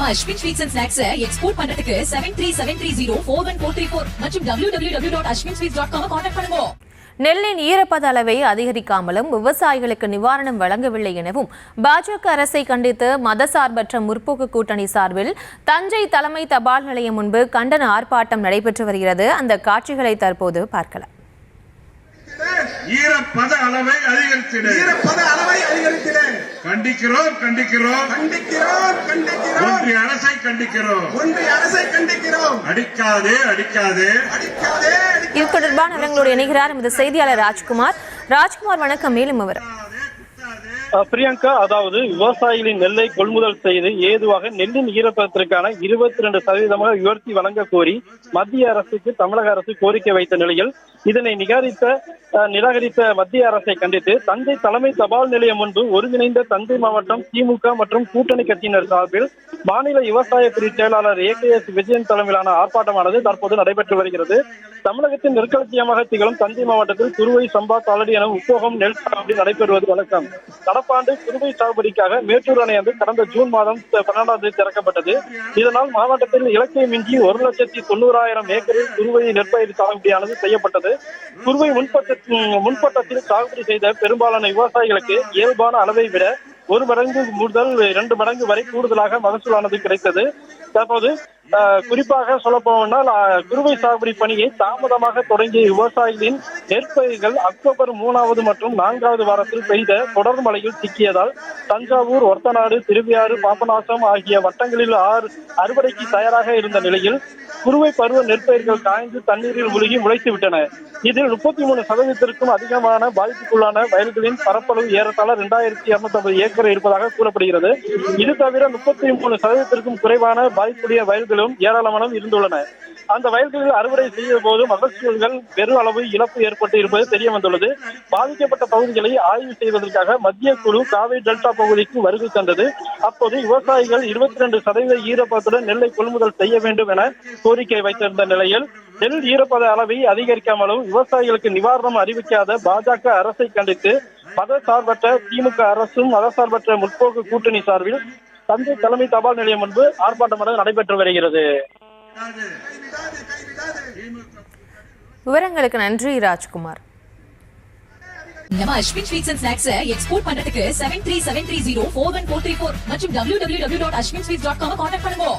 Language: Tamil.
நம்ம Ashwin sweets and snacks export பண்றதுக்கு 7373041434 மற்றும் www.ashwinsweets.com கான்டாக்ட் பண்ணுங்க. நெல்லின் ஈரப்பத அளவை அதிகரிக்காமலும் விவசாயிகளுக்கு நிவாரணம் வழங்கவில்லை எனவும் பாஜக அரசை கண்டித்து மதசார்பற்ற முற்போக்கு கூட்டணி சார்பில் தஞ்சை தலைமை தபால் நிலையம் முன்பு கண்டன ஆர்ப்பாட்டம் நடைபெற்று வருகிறது. அந்த காட்சிகளை தற்போது பார்க்கலாம். ஈரப்பத அளவை அதிகரித்திட கண்டிக்கிறோம் ஒன்றிய அரசை கண்டிக்கிறோம் அடிக்காதே இது தொடர்பான விவரங்களோடு இணைகிறார் எமது செய்தியாளர் ராஜ்குமார். வணக்கம். மேலும் அவர் பிரியங்கா, அதாவது விவசாயிகளின் நெல்லை கொள்முதல் செய்து ஏதுவாக நெல்லின் ஈரப்பதத்திற்கான 22% உயர்த்தி வழங்க கோரி மத்திய அரசுக்கு தமிழக அரசு கோரிக்கை வைத்த நிலையில் இதனை நிராகரித்த மத்திய அரசை கண்டித்து தஞ்சை தலைமை தபால் நிலையம் முன்பு ஒருங்கிணைந்த தஞ்சை மாவட்டம் திமுக மற்றும் கூட்டணி கட்சியினர் சார்பில் மாநில விவசாய பிரிவு செயலாளர் AKS விஜயன் தலைமையிலான ஆர்ப்பாட்டமானது தற்போது நடைபெற்று வருகிறது. தமிழகத்தின் நெற்களஞ்சியமாக திகழும் தஞ்சை மாவட்டத்தில் குறுவை, சம்பா, தாளடி என உப்போகம் நெல் சாகுபடி நடைபெறுவது வழக்கம். நடப்பாண்டு குறுவை சாகுபடிக்காக மேட்டூர் அணை ஜூன் 12 திறக்கப்பட்டது. இதனால் மாவட்டத்தில் இலக்கை மிஞ்சி 1,90,000 ஏக்கரில் குறுவை நெற்பயிர் சாகுபடியானது செய்யப்பட்டது. குறுவை முன்பட்டத்தில் சாகுபடி செய்த பெரும்பாலான விவசாயிகளுக்கு இயல்பான அளவை விட 1 மடங்கு முதல் 2 மடங்கு வரை கூடுதலாக மகசூலானது கிடைத்தது. தற்போது குறிப்பாக சொல்லப்போனால் குறுவை சாகுபடி பணியை தாமதமாக தொடங்கிய விவசாயிகளின் நெற்பயிர்கள் அக்டோபர் 3வது மற்றும் 4வது வாரத்தில் பெய்த தொடர் மழையில் சிக்கியதால் தஞ்சாவூர், ஒரத்தநாடு, திருவையாறு, பாபநாசம் ஆகிய வட்டங்களில் அறுவடைக்கு தயாராக இருந்த நிலையில் குறுவை பருவ நெற்பயிர்கள் காய்ந்து தண்ணீரில் மூழ்கி முளைத்து விட்டன. இதில் 33% அதிகமான பாதிப்புக்குள்ளான வயல்களின் பரப்பளவு ஏறத்தாழ 2250 ஏக்கர் இருப்பதாக கூறப்படுகிறது. இது தவிர 33% குறைவான பாதிப்புடைய வயல்களும் ஏராளமான இருந்துள்ளன. அந்த வயல்களில் அறுவடை செய்த போது மகசூல்கள் பெரும் அளவு இழப்பு ஏற்பட்டு இருப்பது தெரிய வந்துள்ளது. பாதிக்கப்பட்ட பகுதிகளை ஆய்வு செய்வதற்காக மத்திய குழு காவிரி டெல்டா பகுதிக்கு வருகை தந்தது. அப்போது விவசாயிகள் 22% ஈரப்பதத்துடன் நெல்லை கொள்முதல் செய்ய வேண்டும் என கோரிக்கை வைத்திருந்த நிலையில் நெல் ஈரப்பத அளவை அதிகரிக்காமலும் விவசாயிகளுக்கு நிவாரணம் அறிவிக்காத பாஜக அரசை கண்டித்து மதசார்பற்ற திமுக அரசும் மதசார்பற்ற முற்போக்கு கூட்டணி சார்பில் தஞ்சை தலைமை தபால் நிலையம் முன்பு ஆர்ப்பாட்டம் நடைபெற்று வருகிறது. விவரங்களுக்கு நன்றி ராஜ்குமார். நம்ம Ashwin sweets and snacks export பண்றதுக்கு 7373041434 மற்றும் www.ashwinsweets.com கான்டாக்ட் பண்ணுங்க.